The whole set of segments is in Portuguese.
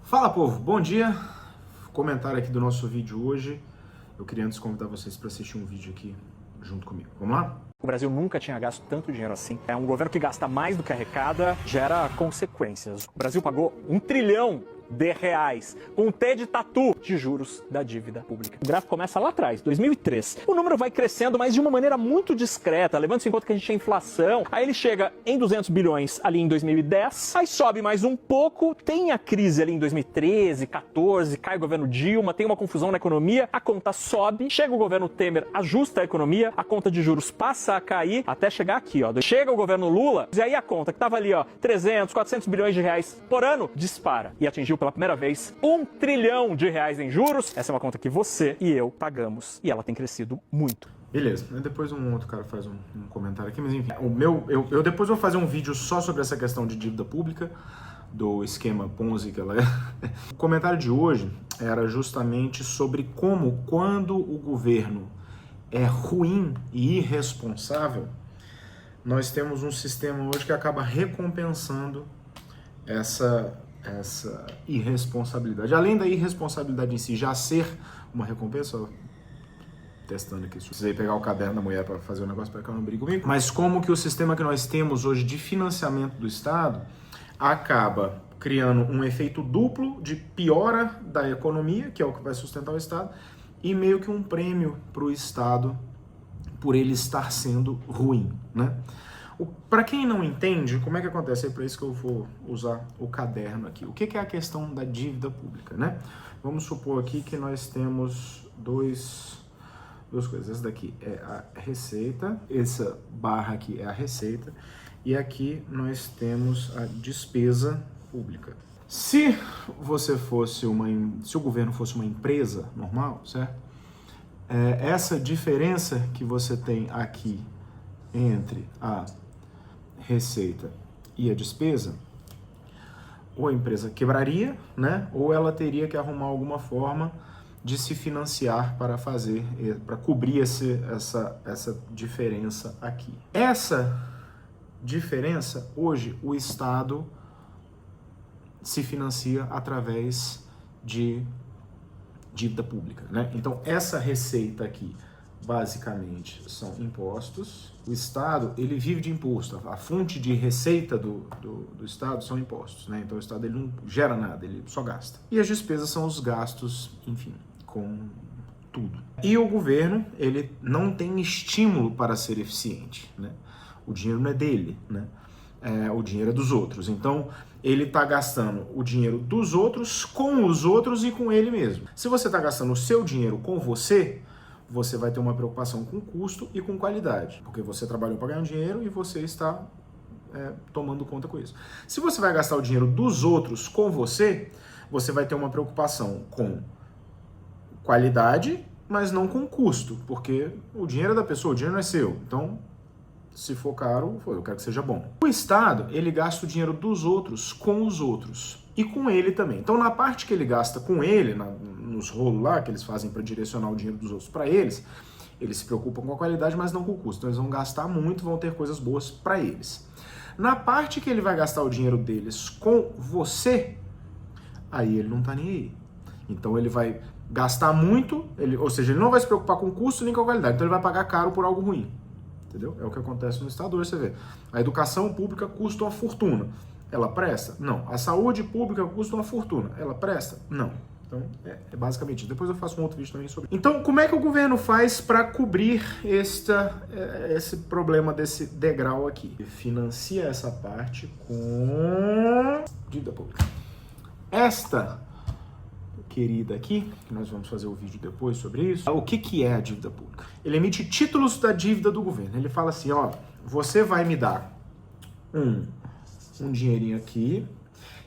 Fala, povo, bom dia. Comentário aqui do nosso vídeo hoje. Eu queria antes convidar vocês para assistir um vídeo aqui junto comigo. Vamos lá? O Brasil nunca tinha gasto tanto dinheiro assim. É um governo que gasta mais do que arrecada, gera consequências. O Brasil pagou R$1 trilhão com um T de tatu de juros da dívida pública. O gráfico começa lá atrás, 2003. O número vai crescendo, mas de uma maneira muito discreta, levando-se em conta que a gente tinha inflação. Aí ele chega em 200 bilhões ali em 2010, aí sobe mais um pouco, tem a crise ali em 2013, 14, cai o governo Dilma, tem uma confusão na economia, a conta sobe, chega o governo Temer, ajusta a economia, a conta de juros passa a cair, até chegar aqui, ó. Chega o governo Lula, e aí a conta que tava ali, ó, 300, 400 bilhões de reais por ano, dispara e atingiu pela primeira vez R$1 trilhão em juros. Essa é uma conta que você e eu pagamos e ela tem crescido muito. Beleza, depois um outro cara faz um comentário aqui, mas enfim, eu depois vou fazer um vídeo só sobre essa questão de dívida pública, do esquema Ponzi que ela é. O comentário de hoje era justamente sobre como, quando o governo é ruim e irresponsável, nós temos um sistema hoje que acaba recompensando essa irresponsabilidade. Além da irresponsabilidade em si já ser uma recompensa, testando aqui, precisei pegar o caderno da mulher para fazer o negócio para que ela não brigue comigo, mas como que o sistema que nós temos hoje de financiamento do Estado acaba criando um efeito duplo de piora da economia, que é o que vai sustentar o Estado, e meio que um prêmio para o Estado por ele estar sendo ruim, né? Para quem não entende, como é que acontece? É para isso que eu vou usar o caderno aqui. O que é a questão da dívida pública, né? Vamos supor aqui que nós temos duas coisas. Essa daqui é a receita, essa barra aqui é a receita, e aqui nós temos a despesa pública. Se o governo fosse uma empresa normal, certo? Essa diferença que você tem aqui entre a receita e a despesa, ou a empresa quebraria, né? Ou ela teria que arrumar alguma forma de se financiar para cobrir essa diferença aqui. Essa diferença, hoje, o Estado se financia através de dívida pública, né? Então, essa receita aqui, basicamente, são impostos. O Estado, ele vive de imposto. A fonte de receita do Estado são impostos, né? Então, o Estado ele não gera nada, ele só gasta. E as despesas são os gastos, enfim, com tudo. E o governo, ele não tem estímulo para ser eficiente, né? O dinheiro não é dele, né? O dinheiro é dos outros. Então, ele está gastando o dinheiro dos outros com os outros e com ele mesmo. Se você está gastando o seu dinheiro com você vai ter uma preocupação com custo e com qualidade, porque você trabalhou para ganhar dinheiro e você está tomando conta com isso. Se você vai gastar o dinheiro dos outros com você vai ter uma preocupação com qualidade, mas não com custo, porque o dinheiro é da pessoa, o dinheiro não é seu. Então, se for caro, eu quero que seja bom. O Estado, ele gasta o dinheiro dos outros com os outros e com ele também. Então, na parte que ele gasta com ele, nos rolos lá que eles fazem para direcionar o dinheiro dos outros para eles se preocupam com a qualidade, mas não com o custo. Então, eles vão gastar muito, vão ter coisas boas para eles. Na parte que ele vai gastar o dinheiro deles com você, aí ele não tá nem aí. Então, ele vai gastar muito, ou seja, ele não vai se preocupar com o custo nem com a qualidade. Então, ele vai pagar caro por algo ruim. Entendeu? É o que acontece no Estado hoje, você vê. A educação pública custa uma fortuna. Ela presta? Não. A saúde pública custa uma fortuna. Ela presta? Não. Então, é basicamente isso. Depois eu faço um outro vídeo também sobre isso. Então, como é que o governo faz para cobrir esse problema desse degrau aqui? Ele financia essa parte com dívida pública. Esta querida aqui, que nós vamos fazer o vídeo depois sobre isso. O que é a dívida pública? Ele emite títulos da dívida do governo. Ele fala assim, ó, você vai me dar um dinheirinho aqui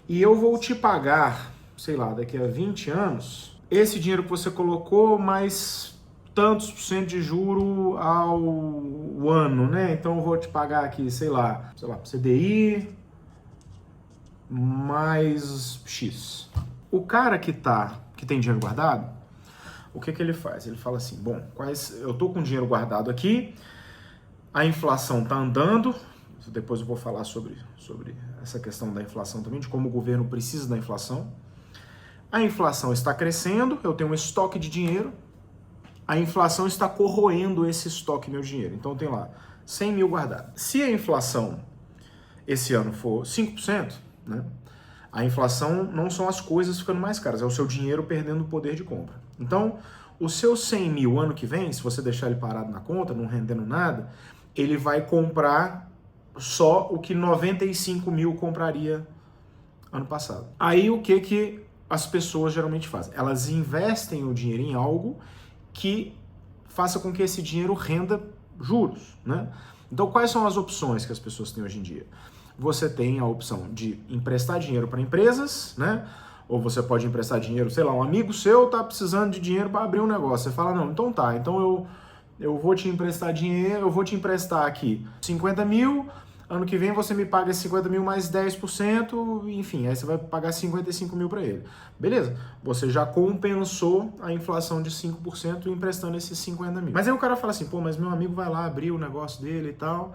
e eu vou te pagar, sei lá, daqui a 20 anos, esse dinheiro que você colocou mais tantos por cento de juro ao ano, né? Então eu vou te pagar aqui, sei lá, CDI mais X. O cara que tem dinheiro guardado, o que ele faz? Ele fala assim, bom, eu tô com dinheiro guardado aqui, a inflação tá andando, depois eu vou falar sobre essa questão da inflação também, de como o governo precisa da inflação. A inflação está crescendo, eu tenho um estoque de dinheiro, a inflação está corroendo esse estoque meu dinheiro. Então eu tenho lá 100 mil guardado. Se a inflação esse ano for 5%, né, a inflação não são as coisas ficando mais caras, é o seu dinheiro perdendo o poder de compra. Então, o seu 100 mil ano que vem, se você deixar ele parado na conta, não rendendo nada, ele vai comprar só o que 95 mil compraria ano passado. Aí o que as pessoas geralmente fazem? Elas investem o dinheiro em algo que faça com que esse dinheiro renda juros, né? Então, quais são as opções que as pessoas têm hoje em dia? Você tem a opção de emprestar dinheiro para empresas, né? Ou você pode emprestar dinheiro, sei lá, um amigo seu tá precisando de dinheiro para abrir um negócio. Você fala, não, então tá, então eu vou te emprestar dinheiro, eu vou te emprestar aqui 50 mil, ano que vem você me paga 50 mil mais 10%, enfim, aí você vai pagar 55 mil para ele. Beleza, você já compensou a inflação de 5% emprestando esses 50 mil. Mas aí o cara fala assim, pô, mas meu amigo vai lá abrir o negócio dele e tal,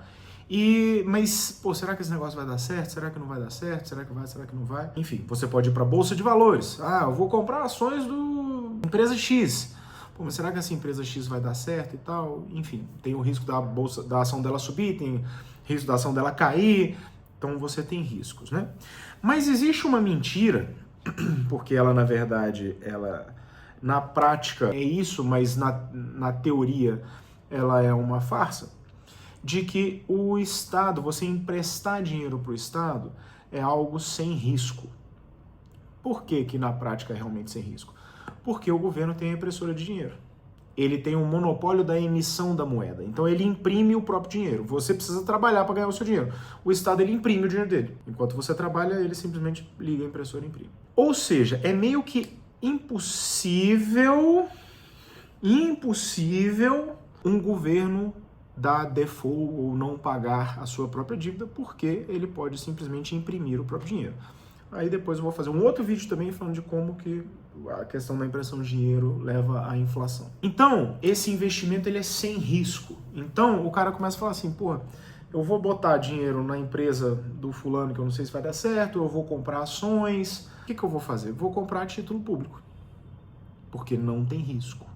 mas, pô, será que esse negócio vai dar certo? Será que não vai dar certo? Será que vai? Será que não vai? Enfim, você pode ir para a Bolsa de Valores. Ah, eu vou comprar ações do empresa X. Pô, mas será que essa empresa X vai dar certo e tal? Enfim, tem o risco da ação dela subir, tem risco da ação dela cair, então você tem riscos, né? Mas existe uma mentira, porque ela, na verdade, na prática é isso, mas na teoria ela é uma farsa, de que o Estado, você emprestar dinheiro para o Estado é algo sem risco. Por que na prática é realmente sem risco? Porque o governo tem a impressora de dinheiro. Ele tem um monopólio da emissão da moeda. Então ele imprime o próprio dinheiro. Você precisa trabalhar para ganhar o seu dinheiro. O Estado, ele imprime o dinheiro dele. Enquanto você trabalha, ele simplesmente liga a impressora e imprime. Ou seja, é meio que impossível um governo dar default ou não pagar a sua própria dívida, porque ele pode simplesmente imprimir o próprio dinheiro. Aí depois eu vou fazer um outro vídeo também falando de como que a questão da impressão de dinheiro leva à inflação. Então, esse investimento ele é sem risco. Então, o cara começa a falar assim, pô, eu vou botar dinheiro na empresa do fulano que eu não sei se vai dar certo, eu vou comprar ações. O que eu vou fazer? Vou comprar título público, porque não tem risco.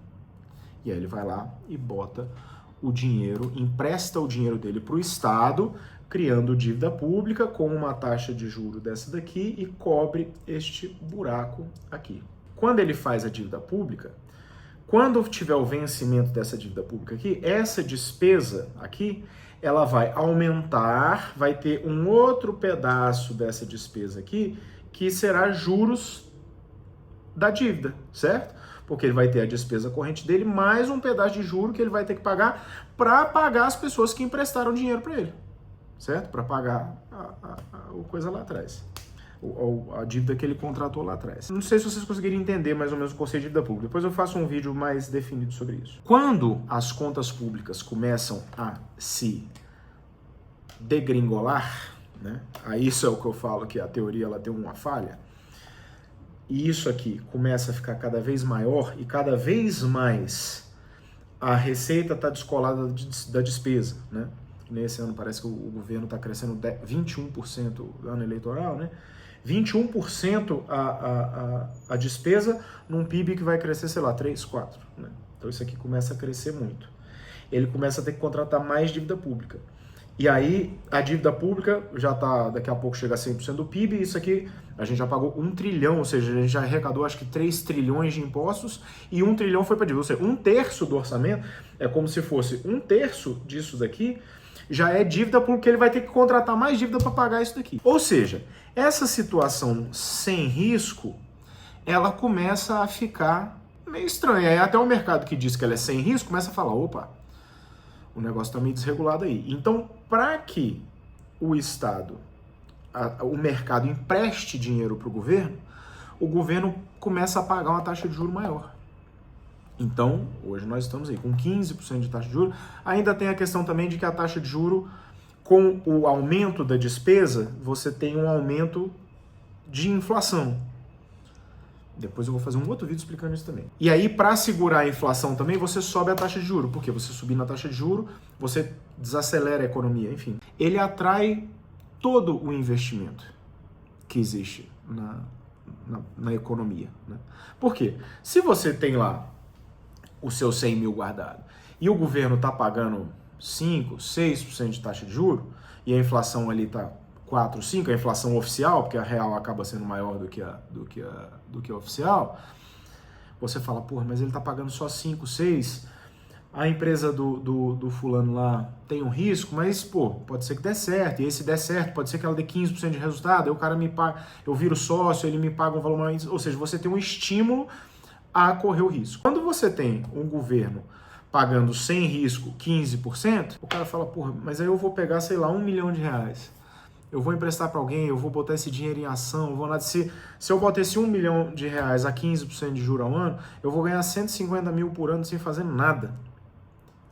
E aí ele vai lá e bota o dinheiro, empresta o dinheiro dele para o Estado, criando dívida pública com uma taxa de juros dessa daqui e cobre este buraco aqui. Quando ele faz a dívida pública, quando tiver o vencimento dessa dívida pública aqui, essa despesa aqui, ela vai aumentar, vai ter um outro pedaço dessa despesa aqui, que será juros da dívida, certo? Porque ele vai ter a despesa corrente dele, mais um pedaço de juro que ele vai ter que pagar para pagar as pessoas que emprestaram dinheiro para ele, certo? Para pagar a coisa lá atrás, a dívida que ele contratou lá atrás. Não sei se vocês conseguirem entender mais ou menos o conceito de dívida pública, depois eu faço um vídeo mais definido sobre isso. Quando as contas públicas começam a se degringolar, né? Aí isso é o que eu falo, que a teoria ela tem uma falha, e isso aqui começa a ficar cada vez maior e cada vez mais a receita está descolada da despesa, né? Nesse ano parece que o governo está crescendo 21% no ano eleitoral, né? 21% a despesa num PIB que vai crescer, sei lá, 3, 4, né? Então isso aqui começa a crescer muito. Ele começa a ter que contratar mais dívida pública. E aí a dívida pública já está, daqui a pouco chega a 100% do PIB, e isso aqui a gente já pagou 1 trilhão, ou seja, a gente já arrecadou acho que 3 trilhões de impostos e 1 trilhão foi para dívida, ou seja, 1/3 do orçamento é como se fosse 1/3 disso daqui já é dívida porque ele vai ter que contratar mais dívida para pagar isso daqui. Ou seja, essa situação sem risco, ela começa a ficar meio estranha. Aí até o mercado que diz que ela é sem risco começa a falar, opa, o negócio está meio desregulado aí. Então, para que o Estado, o mercado empreste dinheiro para o governo começa a pagar uma taxa de juros maior. Então, hoje nós estamos aí com 15% de taxa de juros. Ainda tem a questão também de que a taxa de juros, com o aumento da despesa, você tem um aumento de inflação. Depois eu vou fazer um outro vídeo explicando isso também. E aí, para segurar a inflação também, você sobe a taxa de juros. Porque você subindo a taxa de juros, você desacelera a economia, enfim. Ele atrai todo o investimento que existe na economia, né? Por quê? Se você tem lá os seus 100 mil guardado e o governo está pagando 5%, 6% de taxa de juros e a inflação ali está 4%, 5%, a inflação oficial, porque a real acaba sendo maior do que a oficial, você fala, porra, mas ele está pagando só 5%, 6%, a empresa do fulano lá tem um risco, mas, pô, pode ser que dê certo, e aí se der certo, pode ser que ela dê 15% de resultado, aí o cara me paga, eu viro sócio, ele me paga um valor mais, ou seja, você tem um estímulo a correr o risco. Quando você tem um governo pagando sem risco 15%, o cara fala, porra, mas aí eu vou pegar, sei lá, R$1 milhão, eu vou emprestar para alguém, eu vou botar esse dinheiro em ação, eu vou se eu botar esse R$1 milhão a 15% de juros ao ano, eu vou ganhar 150 mil por ano sem fazer nada.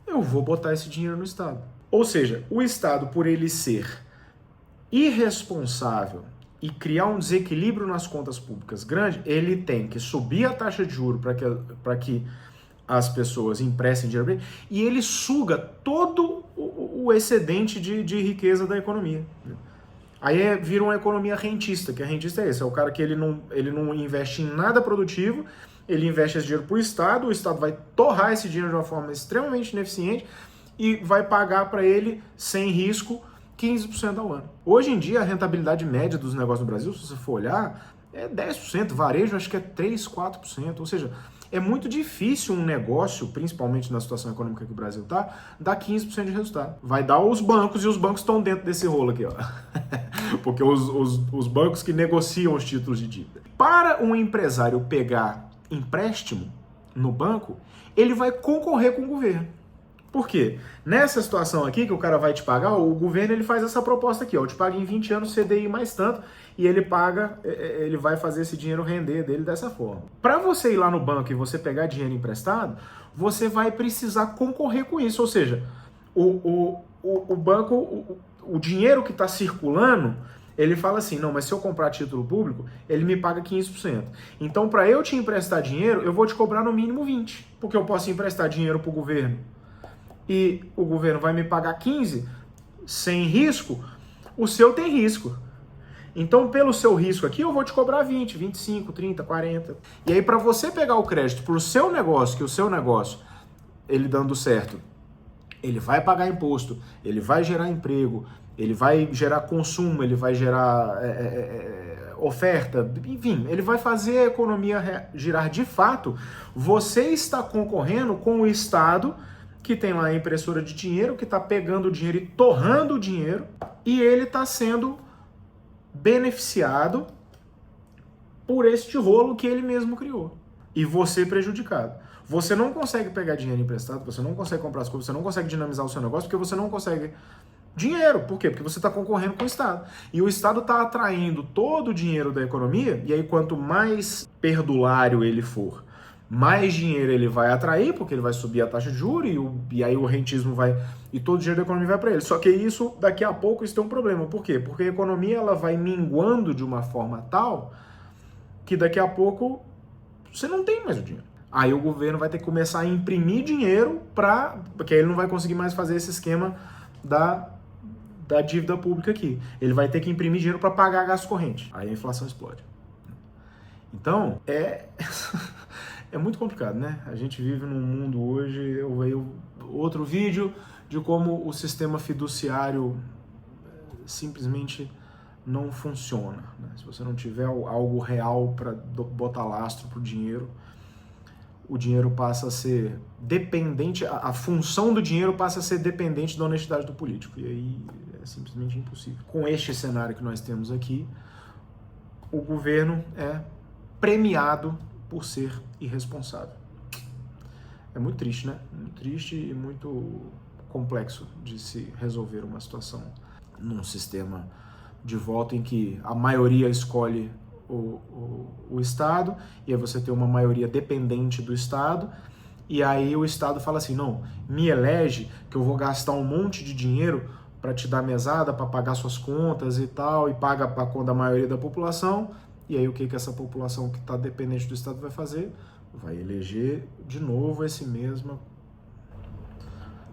Eu vou botar esse dinheiro no Estado. Ou seja, o Estado, por ele ser irresponsável e criar um desequilíbrio nas contas públicas grande, ele tem que subir a taxa de juros para que as pessoas emprestem dinheiro para ele, e ele suga todo o excedente de riqueza da economia. Aí vira uma economia rentista, que a rentista é esse, é o cara que ele não investe em nada produtivo, ele investe esse dinheiro para o Estado vai torrar esse dinheiro de uma forma extremamente ineficiente e vai pagar para ele, sem risco, 15% ao ano. Hoje em dia, a rentabilidade média dos negócios no Brasil, se você for olhar, é 10%, varejo acho que é 3%, 4%, ou seja, é muito difícil um negócio, principalmente na situação econômica que o Brasil está, dar 15% de resultado. Vai dar os bancos, e os bancos estão dentro desse rolo aqui, ó. Porque os bancos que negociam os títulos de dívida. Para um empresário pegar empréstimo no banco, ele vai concorrer com o governo. Por quê? Nessa situação aqui que o cara vai te pagar, o governo ele faz essa proposta aqui, ó, eu te pago em 20 anos CDI mais tanto, e ele vai fazer esse dinheiro render dele dessa forma. Para você ir lá no banco e você pegar dinheiro emprestado, você vai precisar concorrer com isso, ou seja, o banco, o dinheiro que está circulando, ele fala assim, não, mas se eu comprar título público, ele me paga 15%. Então, para eu te emprestar dinheiro, eu vou te cobrar no mínimo 20%, porque eu posso emprestar dinheiro para o governo e o governo vai me pagar 15% sem risco, o seu tem risco. Então, pelo seu risco aqui, eu vou te cobrar 20%, 25%, 30%, 40%. E aí, para você pegar o crédito para o seu negócio, que o seu negócio, ele dando certo, ele vai pagar imposto, ele vai gerar emprego, ele vai gerar consumo, ele vai gerar oferta, enfim, ele vai fazer a economia girar de fato. Você está concorrendo com o Estado, que tem lá a impressora de dinheiro, que está pegando o dinheiro e torrando o dinheiro, e ele está sendo beneficiado por este rolo que ele mesmo criou. E você prejudicado. Você não consegue pegar dinheiro emprestado, você não consegue comprar as coisas, você não consegue dinamizar o seu negócio, porque você não consegue dinheiro. Por quê? Porque você está concorrendo com o Estado. E o Estado está atraindo todo o dinheiro da economia, e aí quanto mais perdulário ele for, mais dinheiro ele vai atrair, porque ele vai subir a taxa de juros, e aí o rentismo vai, e todo o dinheiro da economia vai para ele. Só que isso, daqui a pouco, isso tem um problema. Por quê? Porque a economia ela vai minguando de uma forma tal que daqui a pouco você não tem mais o dinheiro. Aí o governo vai ter que começar a imprimir dinheiro porque ele não vai conseguir mais fazer esse esquema da dívida pública aqui. Ele vai ter que imprimir dinheiro para pagar gasto corrente. Aí a inflação explode. Então, é muito complicado, né? A gente vive num mundo hoje, eu vejo outro vídeo de como o sistema fiduciário simplesmente não funciona, né? Se você não tiver algo real para botar lastro pro dinheiro, o dinheiro passa a ser dependente, a função do dinheiro passa a ser dependente da honestidade do político. E aí é simplesmente impossível. Com este cenário que nós temos aqui, o governo é premiado por ser irresponsável. É muito triste, né? Muito triste e muito complexo de se resolver uma situação num sistema de voto em que a maioria escolhe o Estado, e aí você tem uma maioria dependente do Estado, e aí o Estado fala assim, não, me elege que eu vou gastar um monte de dinheiro para te dar mesada, para pagar suas contas e tal, e paga para conta da maioria da população, e aí o que essa população que está dependente do Estado vai fazer? Vai eleger de novo esse mesmo...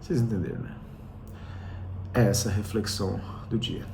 Vocês entenderam, né? É essa a reflexão do dia.